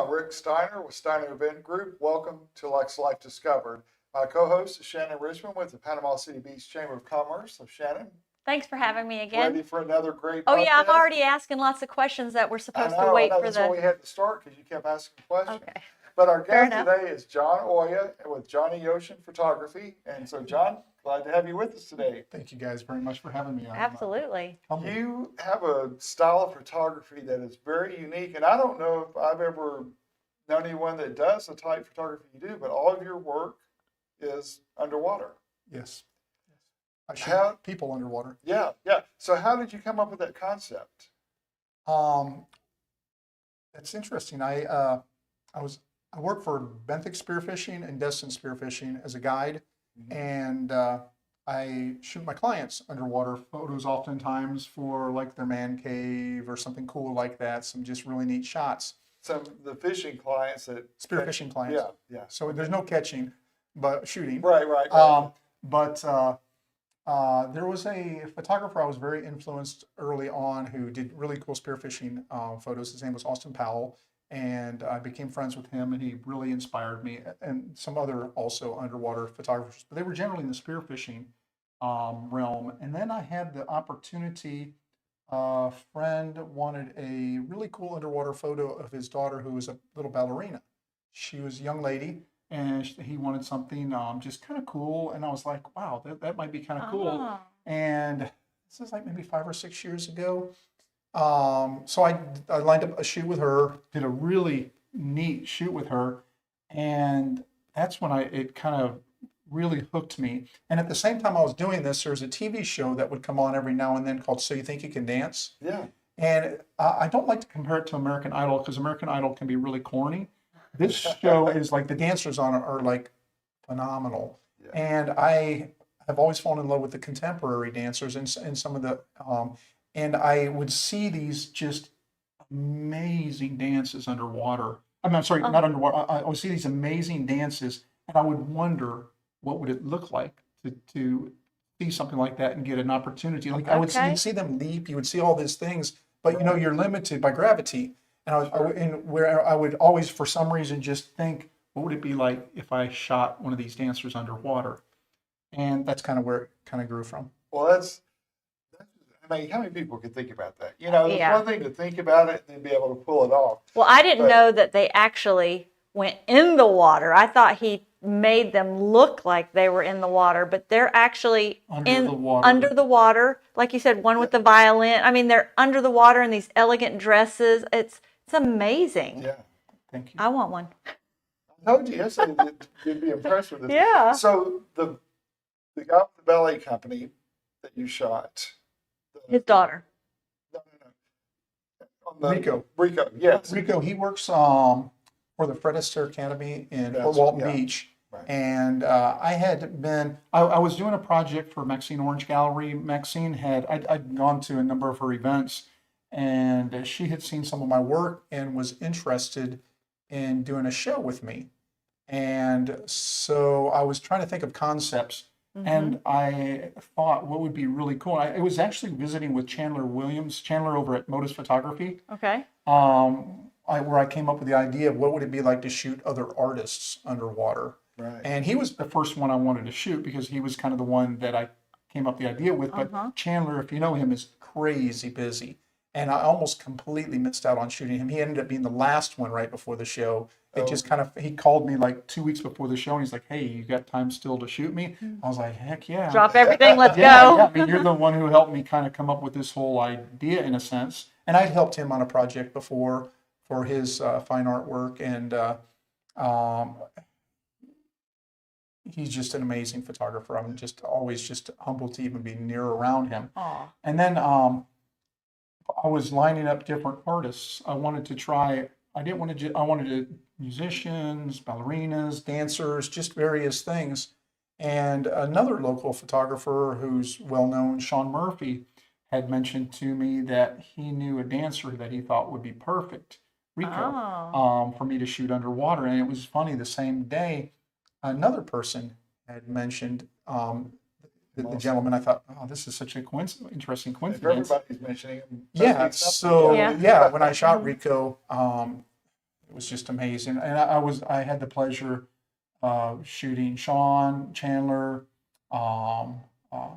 I'm Rick Steiner with Steiner Event Group. Welcome to Lex Life Discovered. My co-host is Shannon Richmond with the Panama City Beach Chamber of Commerce. So Shannon, Thanks for having me again. ready for another great Oh, podcast? yeah, I'm already asking lots of questions that we're supposed to wait for That's the... why we had to start, because you kept asking questions. Okay. But our Fair guest enough. today is John Oya with Johnny Ocean Photography. And so, John, glad to have you with us today. Thank you guys very much for having me. Absolutely. You have a style of photography that is very unique, and I don't know if I've ever known anyone that does the type of photography you do, but all of your work is underwater. Yes. I shoot people underwater. Yeah. So how did you come up with that concept? That's interesting. I worked for Benthic Spearfishing and Destin Spearfishing as a guide, and I shoot my clients underwater photos oftentimes for like their man cave or something cool like that. Some just really neat shots. Some the fishing clients that Spearfishing clients. Yeah. So there's no catching, but shooting. Right. But there was a photographer I was very influenced early on who did really cool spearfishing photos. His name was Austin Powell, and I became friends with him, and he really inspired me, and some other also underwater photographers. But they were generally in the spearfishing realm. And then I had the opportunity, a friend wanted a really cool underwater photo of his daughter who was a little ballerina. She was a young lady, and he wanted something just kind of cool. And I was like, wow, that might be kind of cool. And this is like maybe 5 or 6 years ago. So I lined up a shoot with her, did a really neat shoot with her. And that's when it kind of really hooked me. And at the same time I was doing this, there was a TV show that would come on every now and then called So You Think You Can Dance? Yeah. And I don't like to compare it to American Idol because American Idol can be really corny. This show is like the dancers on it are like phenomenal. Yeah. And I have always fallen in love with the contemporary dancers and some of the, and I would see these just amazing dances underwater. I'm sorry, not underwater. I would see these amazing dances, and I would wonder what would it look like to see something like that and get an opportunity. Like I would see them leap, you would see all these things, but you know you're limited by gravity. And where I would always, for some reason, just think, what would it be like if I shot one of these dancers underwater? And that's kind of where it kind of grew from. Well, that's I mean, how many people could think about that? You know, it's one thing to think about it and then be able to pull it off. Well, I didn't know that they actually went in the water. I thought he made them look like they were in the water, but they're actually under the water. Like you said, one with the violin. I mean, they're under the water in these elegant dresses. It's amazing. Yeah. Thank you. I want one. I told you yesterday that you'd be impressed with this. Yeah. So the guy with the ballet company that you shot. His daughter. No. Rico. Rico, yes. Rico, he works for the Fred Astaire Academy in Fort Walton Beach. Right. And I was doing a project for Maxine Orange Gallery. Maxine I'd gone to a number of her events, and she had seen some of my work and was interested in doing a show with me. And so I was trying to think of concepts, and I thought what would be really cool. I was actually visiting with Chandler over at Modus Photography. Okay. Where I came up with the idea of what would it be like to shoot other artists underwater. Right. And he was the first one I wanted to shoot because he was kind of the one that I came up with the idea with. But Chandler, if you know him, is crazy busy. And I almost completely missed out on shooting him. He ended up being the last one right before the show. It just kind of, he called me like 2 weeks before the show, and he's like, hey, you got time still to shoot me? I was like, heck yeah. Drop everything, let's go. Yeah, I mean, you're the one who helped me kind of come up with this whole idea in a sense. And I'd helped him on a project before for his fine artwork, and he's just an amazing photographer. I'm just always just humbled to even be near around him. Aww. And then I was lining up different artists. I wanted musicians, ballerinas, dancers, just various things. And another local photographer who's well known, Sean Murphy, had mentioned to me that he knew a dancer that he thought would be perfect, Rico, for me to shoot underwater. And it was funny, the same day, another person had mentioned the gentleman. I thought, oh, this is such a interesting coincidence. If everybody's mentioning him. Yeah, so when I shot Rico, It was just amazing. And I had the pleasure of shooting Sean Chandler, um, uh,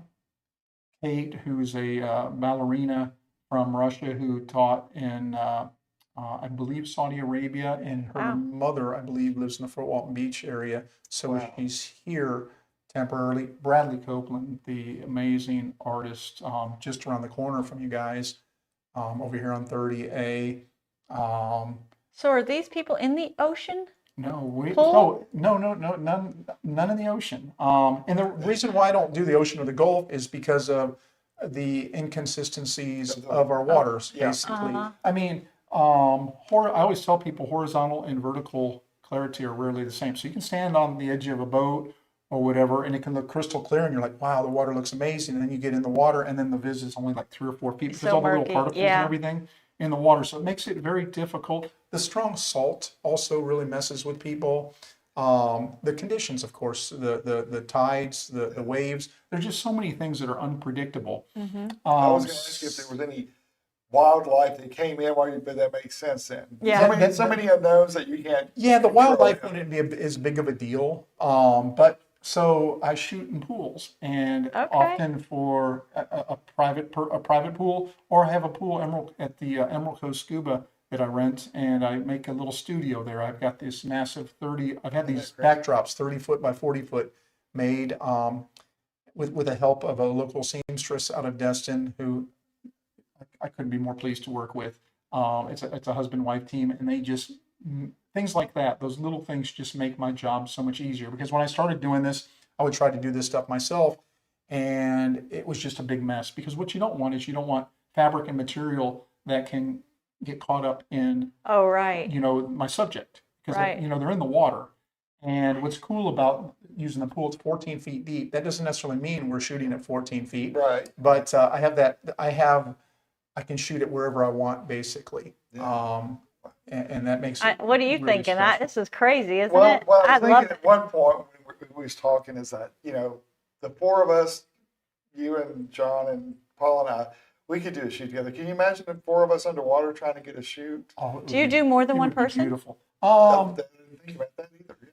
Kate, who's a ballerina from Russia who taught in, I believe, Saudi Arabia, and her Wow. mother, I believe, lives in the Fort Walton Beach area. So Wow. she's here temporarily. Bradley Copeland, the amazing artist, just around the corner from you guys, over here on 30A. So are these people in the ocean? No, none in the ocean. And the reason why I don't do the ocean or the Gulf is because of the inconsistencies of our waters, Yeah. basically. Uh-huh. I mean, I always tell people horizontal and vertical clarity are rarely the same. So you can stand on the edge of a boat or whatever, and it can look crystal clear, and you're like, wow, the water looks amazing. And then you get in the water, and then the viz is only like 3 or 4 feet because So all the little murky, particles yeah. and everything in the water. So it makes it very difficult. The strong salt also really messes with people. The conditions, of course, the tides, the waves. There's just so many things that are unpredictable. Mm-hmm. I was going to ask you if there was any wildlife that came in while you, but that makes sense then. Yeah. So many unknowns that you can't. Yeah, the control. wildlife wouldn't be as big of a deal. But so I shoot in pools, and Okay. often for a private pool, or I have a pool at the Emerald Coast Scuba that I rent, and I make a little studio there. I've got this massive 30. I've had these backdrops, 30-foot by 40-foot, made with the help of a local seamstress out of Destin, who I couldn't be more pleased to work with. It's a husband-wife team, and they just things like that. Those little things just make my job so much easier. Because when I started doing this, I would try to do this stuff myself, and it was just a big mess. Because what you don't want is you don't want fabric and material that can get caught up in Oh, right. my subject, because Right. they're in the water. And what's cool about using the pool, it's 14 feet deep. That doesn't necessarily mean we're shooting at 14 feet, Right. but I can shoot it wherever I want, basically. Yeah. And that makes it What are you really thinking? special. This is crazy, isn't Well, it? I I was love thinking at one point when we was talking is that, the 4 of us, you and John and Paul and I, we could do a shoot together. Can you imagine the 4 of us underwater trying to get a shoot? Oh, it Do you would do more than it one would be person? beautiful. I didn't think about that either. Yeah.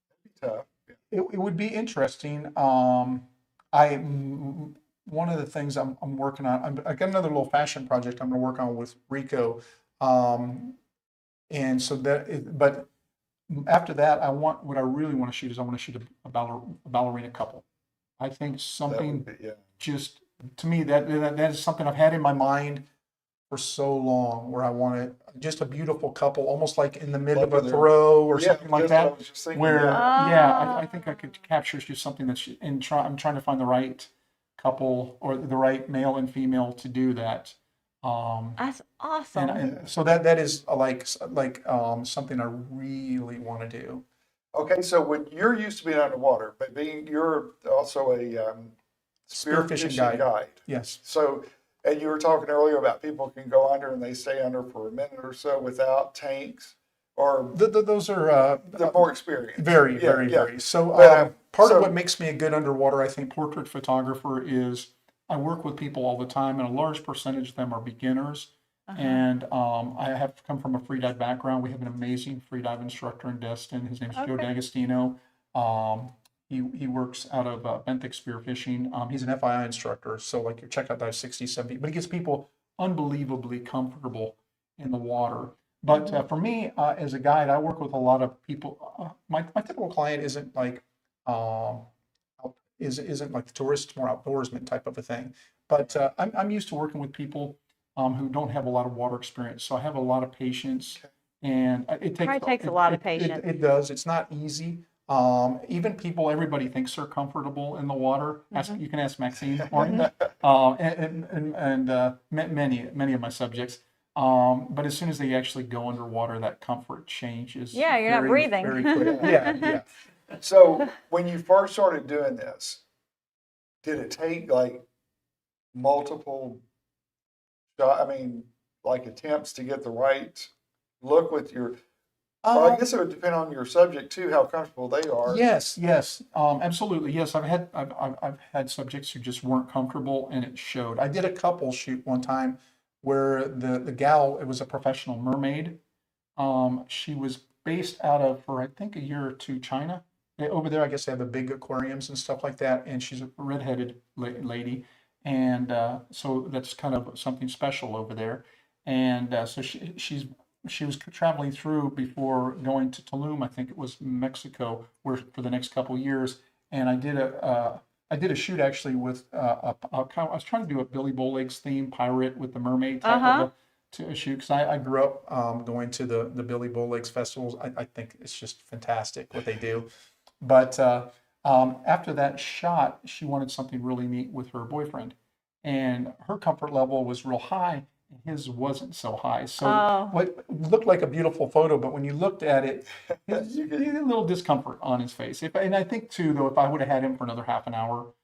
That'd be tough. Yeah. It would be interesting. One of the things I'm working on, I got another little fashion project I'm going to work on with Rico. And so but after that, what I really want to shoot is I want to shoot a ballerina couple. I think That something would be, yeah. just, to me, that is something I've had in my mind for so long, where I wanted just a beautiful couple, almost like in the mid of a Thoreau or something like that's what I that. was just thinking, Where, yeah. I think I could capture just something that's, I'm trying to find the right couple or the right male and female to do that. That's awesome. And so that is like something I really want to do. Okay, so when you're used to being underwater, but you're also a Spearfishing guide. Yes. So, and you were talking earlier about people can go under and they stay under for a minute or so without tanks, or Those are they're more experienced. very. So But, part so- of what makes me a good underwater, I think, portrait photographer is I work with people all the time, and a large percentage of them are beginners. And I have come from a freedive background. We have an amazing freedive instructor in Destin. His name's Joe Okay. D'Agostino. He works out of Benthic Spearfishing. He's an FII instructor, so like your checkout dive 60, 70, but he gets people unbelievably comfortable in the water. But for me, as a guide, I work with a lot of people. My typical client isn't like isn't like the tourist, more outdoorsman type of a thing. But I'm used to working with people who don't have a lot of water experience, so I have a lot of patience, and it takes a lot of patience. It does. It's not easy. Even people, everybody thinks they're comfortable in the water. You can ask Maxine Orange, and many of my subjects. But as soon as they actually go underwater, that comfort changes. Yeah, you're not breathing. Very quick. Yeah. So when you first started doing this, did it take like multiple attempts to get the right look with your? Well, I guess it would depend on your subject too, how comfortable they are. Yes, absolutely. Yes, I've had subjects who just weren't comfortable, and it showed. I did a couple shoot one time where the gal, it was a professional mermaid, She was based out of, for I think a year or two, China. Over there, I guess they have the big aquariums and stuff like that. And she's a redheaded lady, and so that's kind of something special over there. And so she was traveling through before going to Tulum, I think it was Mexico, where for the next couple of years. And I did a shoot actually with I was trying to do a Billy Bowlegs theme pirate with the mermaid type of a shoot, because I grew up going to the Billy Bowlegs festivals. I think it's just fantastic what they do. But after that shot, she wanted something really neat with her boyfriend, and her comfort level was real high. His wasn't so high. So what looked like a beautiful photo, but when you looked at it, you get a little discomfort on his face. And I think too, though, if I would have had him for another half an hour,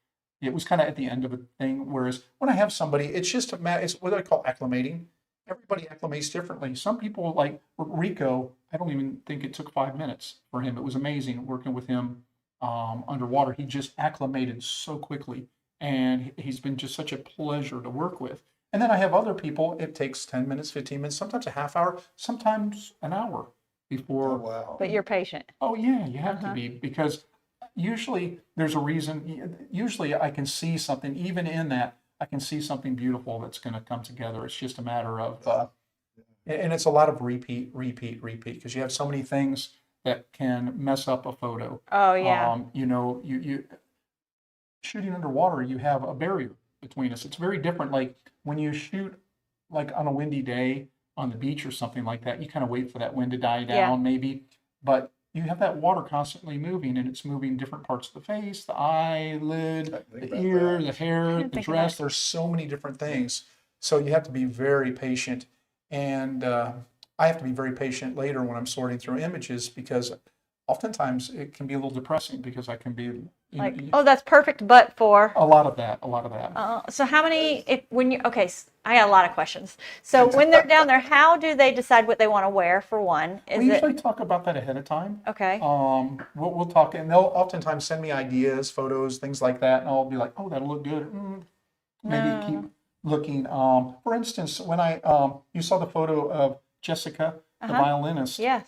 it was kind of at the end of a thing. Whereas when I have somebody, it's just it's what I call acclimating. Everybody acclimates differently. Some people, like Rico, I don't even think it took 5 minutes for him. It was amazing working with him underwater. He just acclimated so quickly, and he's been just such a pleasure to work with. And then I have other people, it takes 10 minutes, 15 minutes, sometimes a half hour, sometimes an hour before. Oh, wow. But you're patient. Oh, yeah, you have to be, because usually there's a reason. Usually I can see something, even in that, I can see something beautiful that's going to come together. It's just a matter of, and it's a lot of repeat, because you have so many things that can mess up a photo. Oh, yeah. You know, you shooting underwater, you have a barrier between us. It's very different. Like when you shoot like on a windy day on the beach or something like that, you kind of wait for that wind to die down maybe, but you have that water constantly moving, and it's moving different parts of the face, the eyelid, the ear, the hair, the dress. There's so many different things. So you have to be very patient. And I have to be very patient later when I'm sorting through images, because oftentimes it can be a little depressing, because I can be like, oh, that's perfect, but for a lot of that. So how many? I got a lot of questions. So when they're down there, how do they decide what they want to wear? For one, we usually talk about that ahead of time. Okay. We'll talk, and they'll oftentimes send me ideas, photos, things like that, and I'll be like, oh, that'll look good. Maybe keep looking. For instance, when you saw the photo of Jessica, the violinist. Yes.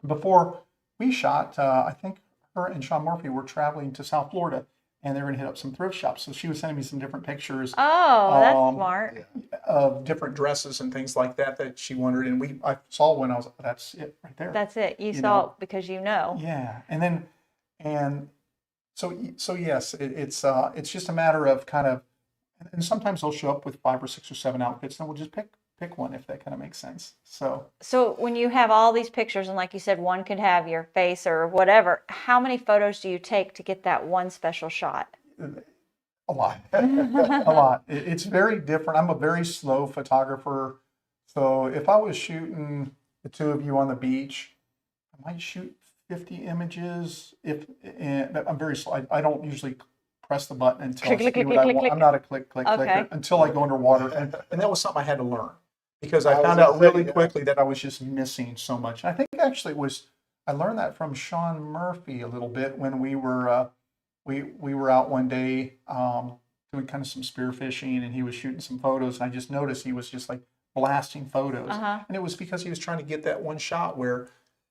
Before we shot, I think her and Sean Murphy were traveling to South Florida, and they were going to hit up some thrift shops. So she was sending me some different pictures. Oh, that's smart. Of different dresses and things like that she wondered. And I saw one. I was, that's it right there. That's it. You saw it because you know. Yeah, and so yes, it's just a matter of kind of, and sometimes they'll show up with 5 or 6 or 7 outfits, and we'll just pick one if that kind of makes sense. So when you have all these pictures, and like you said, one could have your face or whatever, how many photos do you take to get that one special shot? A lot. A lot. It's very different. I'm a very slow photographer. So if I was shooting the two of you on the beach, I might shoot 50 images. And I'm very slow. I don't usually press the button until I see what I want. I'm not a click clicker until I go underwater. And that was something I had to learn, because I found out really quickly that I was just missing so much. And I think actually I learned that from Sean Murphy a little bit when we were we were out one day doing kind of some spearfishing, and he was shooting some photos, and I just noticed he was just like blasting photos. And it was because he was trying to get that one shot where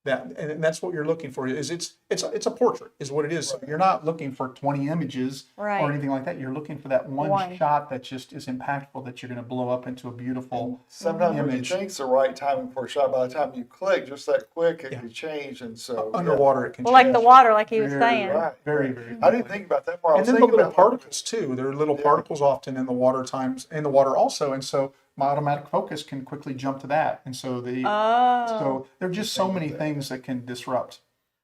and that's what you're looking for. Is it's a portrait is what it is. So you're not looking for 20 images or anything like that. You're looking for that one shot that just is impactful, that you're going to blow up into a beautiful sometimes image. When you think it's the right timing for a shot, by the time you click just that quick, it can change. And so underwater it can change. Like the water, like he was saying. Right. Very, very. I didn't think about that part. And then the little particles too. There are little particles often in the water also, and so my automatic focus can quickly jump to that. And so so there are just so many things that can disrupt.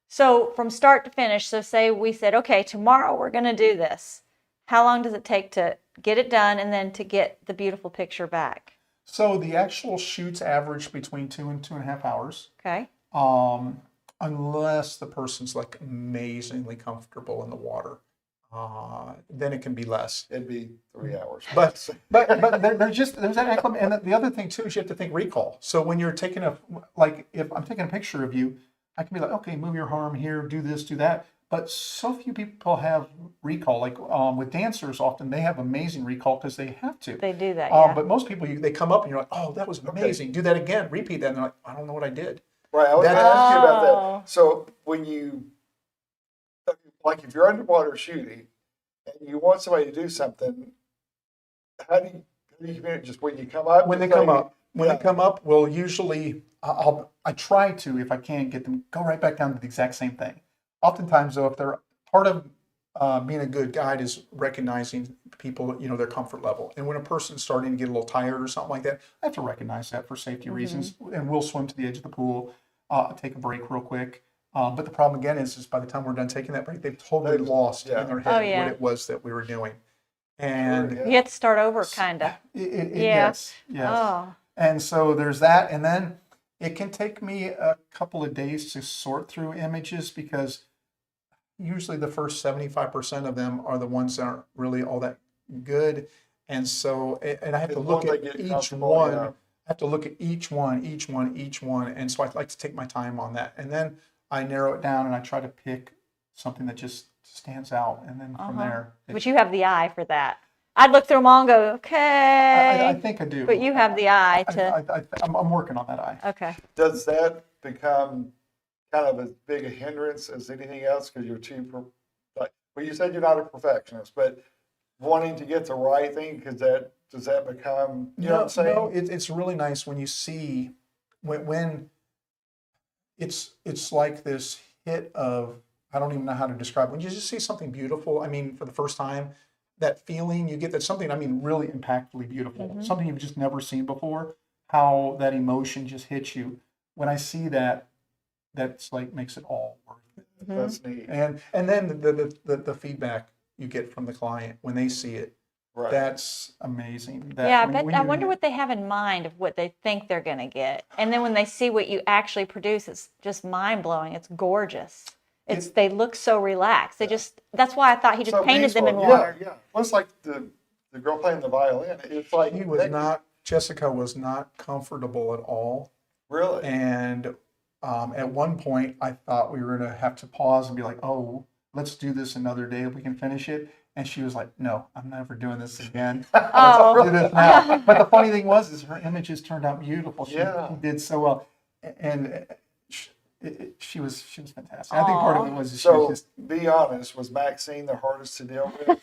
So from start to finish, so say we said, okay, tomorrow we're going to do this. How long does it take to get it done and then to get the beautiful picture back? So the actual shoots average between 2 and 2.5 hours. Okay. Unless the person's like amazingly comfortable in the water. Then it can be less. It'd be 3 hours. But there's that acclimate. And the other thing too is you have to think recall. So when you're taking if I'm taking a picture of you, I can be like, okay, move your arm here, do this, do that. But so few people have recall. Like with dancers, often they have amazing recall because they have to. They do that, yeah. But most people, they come up and you're like, oh, that was amazing. Do that again, repeat that. And they're like, I don't know what I did. Right, I was going to That- ask you about Oh. that. So when you, like if you're underwater shooting and you want somebody to do something, how do you communicate? Just when you come up? when they just come say, up, when yeah. they come up, we'll usually I try to, if I can, get them go right back down to the exact same thing. Oftentimes, though, if they're part of being a good guide is recognizing people, their comfort level. And when a person's starting to get a little tired or something like that, I have to recognize that for safety reasons, and we'll swim to the edge of the pool, take a break real quick. But the problem again is by the time we're done taking that break, they've totally lost yeah. in their Oh, head yeah. what it was that we were doing. And Sure, yeah. You have to start over, kind of. Yeah. Yes. Oh. And so there's that. And then it can take me a couple of days to sort through images because usually the first 75% of them are the ones that aren't really all that good. And so, and I have to Because look once at they get each comfortable, one. yeah. I have to look at each one. And so I like to take my time on that. And then I narrow it down and I try to pick something that just stands out. And then from there, But you have the eye for that. I'd look through them all and go, okay. I think I do. But you have the eye to. I'm working on that eye. Okay. Does that become kind of as big a hindrance as anything else because you're too, well, you said you're not a perfectionist, but wanting to get the right thing, because does that become, you know what I'm saying? No, it's really nice when you see when it's like this hit of, I don't even know how to describe it. When you just see something beautiful, I mean, for the first time, that feeling you get, that's something, I mean, really impactfully beautiful, something you've just never seen before, how that emotion just hits you. When I see that, that's like makes it all worth it. That's neat. And then the feedback you get from the client when they see it, Right. that's amazing. That Yeah, when I you- wonder what they have in mind of what they think they're going to get. And then when they see what you actually produce, it's just mind blowing. It's gorgeous. They look so relaxed. That's why I thought he just So painted them in peaceful. water. Yeah. Well, it's like the girl playing the violin. It's like He was not, Jessica was not comfortable at all. really. And at one point, I thought we were going to have to pause and be like, oh, let's do this another day if we can finish it. And she was like, no, I'm never doing this again. Oh. Let's do this now. But the funny thing was, is her images turned out beautiful. She did so well. And she was fantastic. I think part of it was she was So, just, be honest, was Maxine the hardest to deal with?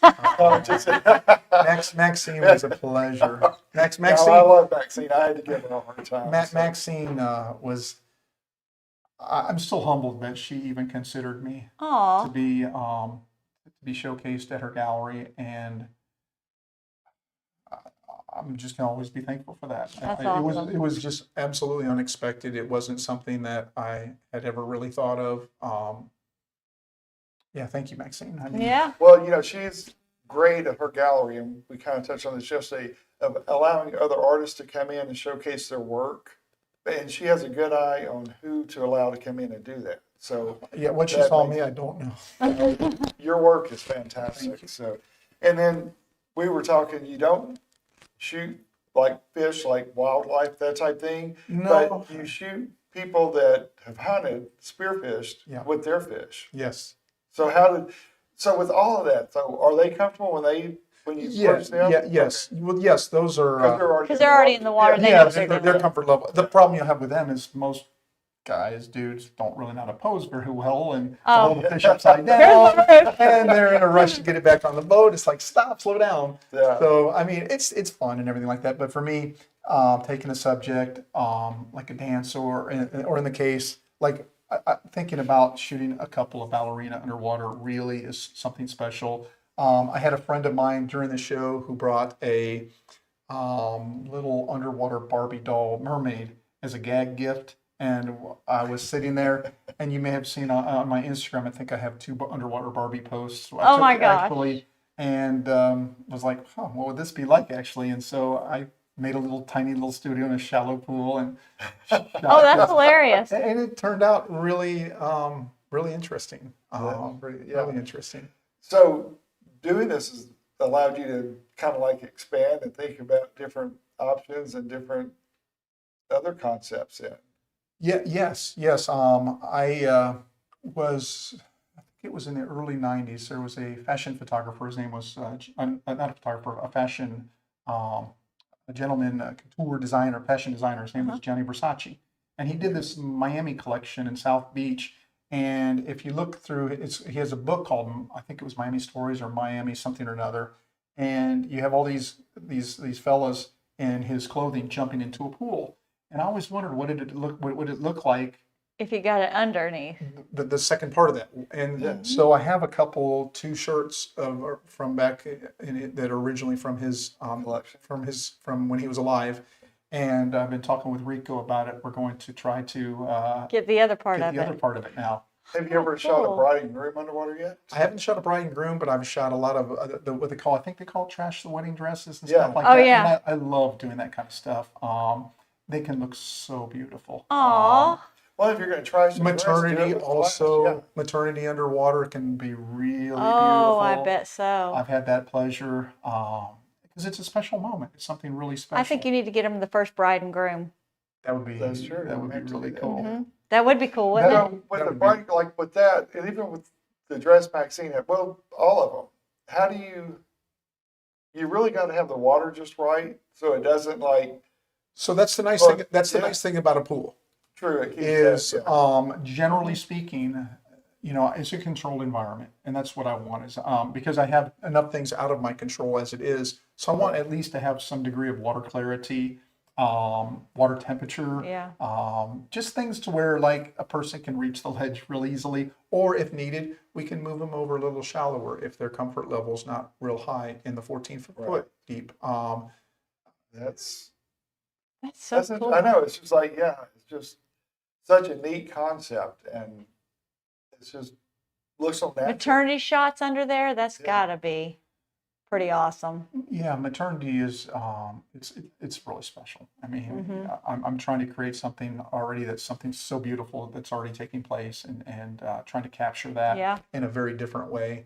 Maxine was a pleasure. No, I Maxine, love Maxine. I had to give her a hard time. Maxine was, I'm still humbled that she even considered me to Aw. be showcased at her gallery, and I'm just gonna always be thankful for that. That's It was just absolutely unexpected. It wasn't something that I had ever really thought of. Yeah, thank you, Maxine. I mean, Yeah. Well, she's great at her gallery, and we kind of touched on this yesterday, of allowing other artists to come in and showcase their work. And she has a good eye on who to allow to come in and do that. So yeah, what she That saw makes- me, I don't know. your work is fantastic. So, and then we were talking, you don't shoot like fish, like wildlife, that type thing, No. but you shoot people that have hunted, spearfished with their fish. Yes. So with all of that, so are they comfortable when you approach them? Yes. Well, yes, those are. Because they're already in the water. They know Yeah, what they're their doing. comfort level. The problem you have with them is most dudes, don't really know how to pose very well and hold the fish upside down, and they're in a rush to get it back on the boat. It's like, stop, slow down. Yeah. So, I mean, it's fun and everything like that. But for me, taking a subject like a dance or in the case, like thinking about shooting a couple of ballerina underwater really is something special. I had a friend of mine during the show who brought a little underwater Barbie doll mermaid as a gag gift. And I was sitting there, and you may have seen on my Instagram, I think I have 2 underwater Barbie posts. So I Oh my took it gosh. actually, and was like, what would this be like actually? And so I made a tiny little studio in a shallow pool, and Oh, that's hilarious. and it turned out really, really interesting. Really interesting. So doing this has allowed you to kind of like expand and think about different options and different other concepts then. Yeah. Yes. I think it was in the early '90s. There was a fashion photographer. His name was not a photographer, a fashion, a gentleman, a couture designer, fashion designer. His name was Gianni Versace, and he did this Miami collection in South Beach. And if you look through, he has a book called, I think it was Miami Stories or Miami something or another, and you have all these fellas in his clothing jumping into a pool. And I always wondered what would it look like If you got it underneath. the second part of that. And so I have two shirts from back in it that are originally from his Collection. from when he was alive. And I've been talking with Rico about it. We're going to try to Get the other part get of the it. other part of it now. Have you ever shot a bride and groom underwater yet? I haven't shot a bride and groom, but I've shot a lot of what they call, I think they call it trash the wedding dresses and stuff like Oh, that. yeah. And I love doing that kind of stuff. They can look so beautiful. Aw. Well, if you're going to try some dress, do it Maternity with also, flash, maternity underwater can be really beautiful. Oh, I bet so. I've had that pleasure because it's a special moment. It's something really special. I think you need to get them the first bride and groom. That would be That's true. That would be really cool. That would be cool, wouldn't Now, it? with That the would bride, like with that, and even with the dress Maxine had, well, all of them, how do you really got to have the water just right so it doesn't like, So that's the nice Well, thing. That's the yeah. nice thing about a pool true, it keeps is that, yeah. generally speaking, it's a controlled environment, and that's what I want is because I have enough things out of my control as it is. So I want at least to have some degree of water clarity, water temperature, Yeah. just things to where like a person can reach the ledge real easily, or if needed, we can move them over a little shallower if their comfort level is not real high in the 14 Right. foot deep. That's That's so cool. I know, it's just like, yeah, it's just such a neat concept, and it's just looks so natural. Maternity shots under there, that's Yeah. gotta be pretty awesome. Yeah, maternity is it's really special. I mean, I'm trying to create something already that's something so beautiful that's already taking place, and trying to capture that Yeah. in a very different way.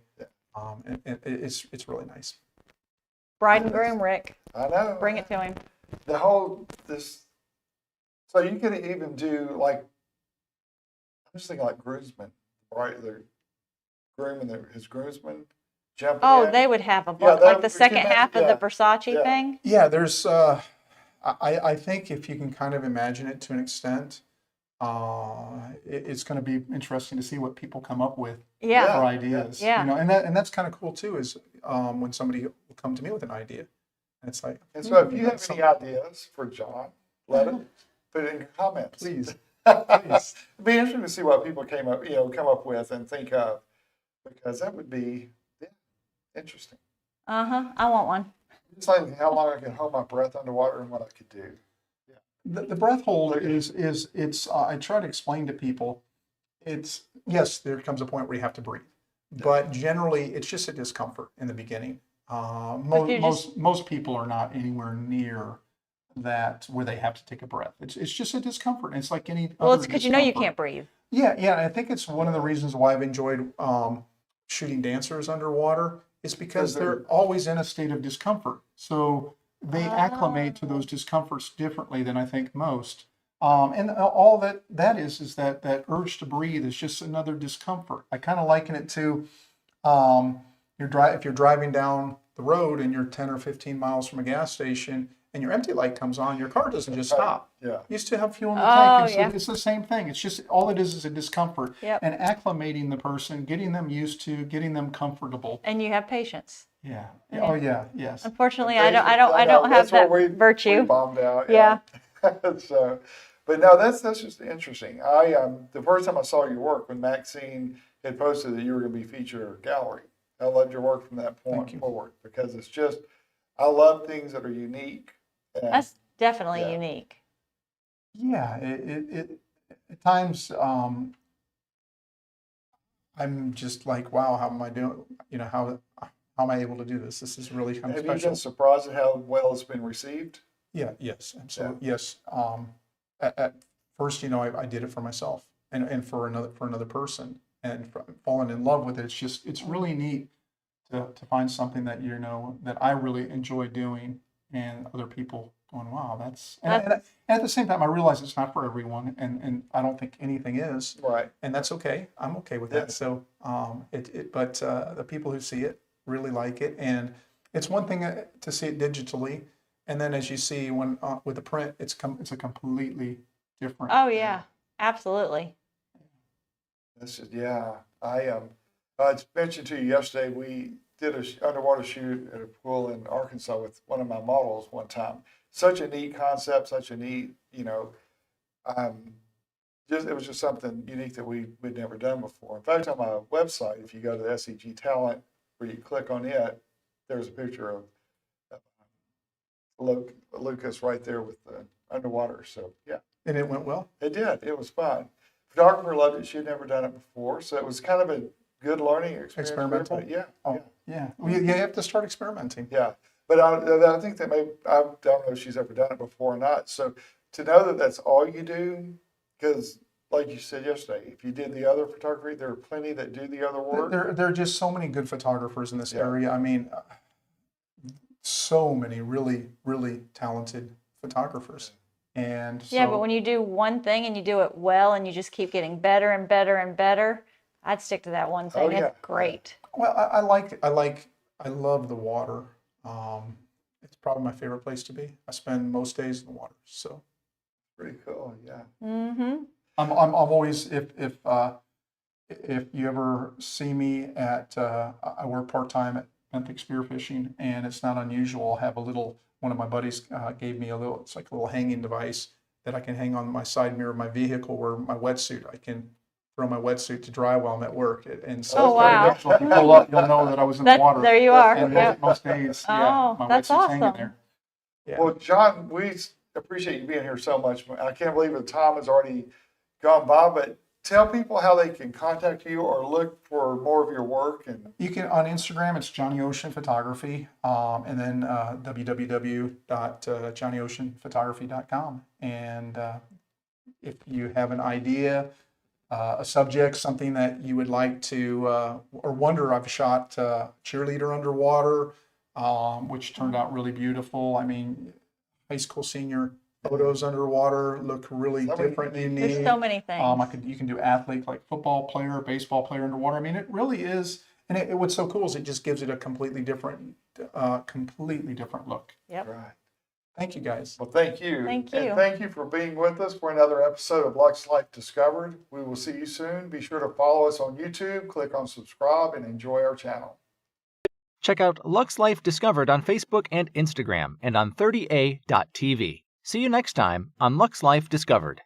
It's really nice. Bride and groom, Rick. I know. Bring it to him. The whole, so you could even do like, I'm just thinking like groomsmen, right? The groom and his groomsman jumping Oh, in. they would have a Yeah, book, that like the would- second yeah, half of yeah, the Versace yeah. thing. Yeah, there's I think if you can kind of imagine it to an extent, it's going to be interesting to see what people come up with Yeah. for ideas. Yeah. And that's kind of cool too. Is when somebody will come to me with an idea, and it's like, And so if you have any ideas for John, let him put it in your comments. please, It'd be interesting to see what people come up with and think of, because that would be interesting. I want one. It's like how long I can hold my breath underwater and what I could do. the breath hold is it's. I try to explain to people, it's yes, there comes a point where you have to breathe, but generally it's just a discomfort in the beginning. Most people are not anywhere near that where they have to take a breath. It's just a discomfort. And it's like any Well, other it's because you know you discomfort. can't breathe. Yeah, and I think it's one of the reasons why I've enjoyed shooting dancers underwater is because they're always in a state of discomfort. So they acclimate to those discomforts differently than I think most. And all that is that urge to breathe is just another discomfort. I kind of liken it to if you're driving down the road and you're 10 or 15 miles from a gas station and your empty light comes on, your car doesn't just stop. Yeah. You still have fuel in the Oh, tank. And so yeah. it's the same thing. It's just all it is a discomfort. Yep. And acclimating the person, getting them used to, getting them comfortable. And you have patience. Yeah. Oh yeah. Yes. Unfortunately, I don't have that We virtue. bombed out. Yeah. So, but no, that's just interesting. The first time I saw your work when Maxine had posted that you were going to be featured in her gallery, I loved your work from that point Thank you. forward, because it's just, I love things that are unique. And That's definitely Yeah. unique. Yeah. It at times I'm just like, wow, how am I doing? How am I able to do this? This is really kind of have you special. been surprised at how well it's been received? Yeah, yes, absolutely. Yes. At first, I did it for myself and for another person, and falling in love with it. It's really neat to find something that that I really enjoy doing, and other people going, wow, and at the same time I realize it's not for everyone, and I don't think anything is, Right. and that's okay. I'm okay with Yeah. that. So but the people who see it really like it, and it's one thing to see it digitally. And then, as you see, when with the print, it's a completely different. Oh yeah, absolutely. This is, yeah, I mentioned to you yesterday, we did a underwater shoot at a pool in Arkansas with one of my models one time. Such a neat concept, such a neat, um, it was just something unique that we'd never done before. In fact, on my website, if you go to the SEG Talent, where you click on it, there's a picture of Lucas right there with the underwater. So yeah, And it went well. it did. It was fun. Photographer loved it. She had never done it before, so it was kind of a good learning experience. Experimental? Yeah, Oh, yeah. Well, you have to start experimenting. yeah. But I think that I don't know if she's ever done it before or not. So to know that that's all you do, because like you said yesterday, if you did the other photography, there are plenty that do the other work. There are just so many good photographers in this Yeah. area. I mean, so many really, really talented photographers. And so, Yeah, but when you do one thing and you do it well and you just keep getting better and better and better, I'd stick to that one thing. yeah. It's great. well, I love the water. It's probably my favorite place to be. I spend most days in the water. So Pretty cool. Yeah. Mm-hmm. I'm always, if you ever see me at, I work part-time at benthic spearfishing, and it's not unusual. I'll have one of my buddies gave me it's like a little hanging device that I can hang on my side mirror of my vehicle, where my wetsuit, I can throw my wetsuit to dry while I'm at work. And so Oh, wow. so if you pull up, you'll know that I was in the water. There you are. And Yep. most days, Oh, my that's wetsuit's hanging awesome. there. Yeah. Well, John, we appreciate you being here so much. I can't believe the time has already gone by, but tell people how they can contact you or look for more of your work. And You can, on Instagram, it's Johnny Ocean Photography, and then www.johnnyoceanphotography.com. And if you have an idea, a subject, something that you would like to, or wonder, I've shot cheerleader underwater, which turned out really beautiful. I mean, high school senior photos underwater look really different and unique. There's so many things. You can do athlete, like football player, baseball player underwater. I mean, it really is, and what's so cool is it just gives it a completely different look. Yep. right. Thank you, guys. Well, thank you. Thank And you. thank you for being with us for another episode of Lux Life Discovered. We will see you soon. Be sure to follow us on YouTube, click on subscribe, and enjoy our channel. Check out Lux Life Discovered on Facebook and Instagram and on 30a.tv. See you next time on Lux Life Discovered.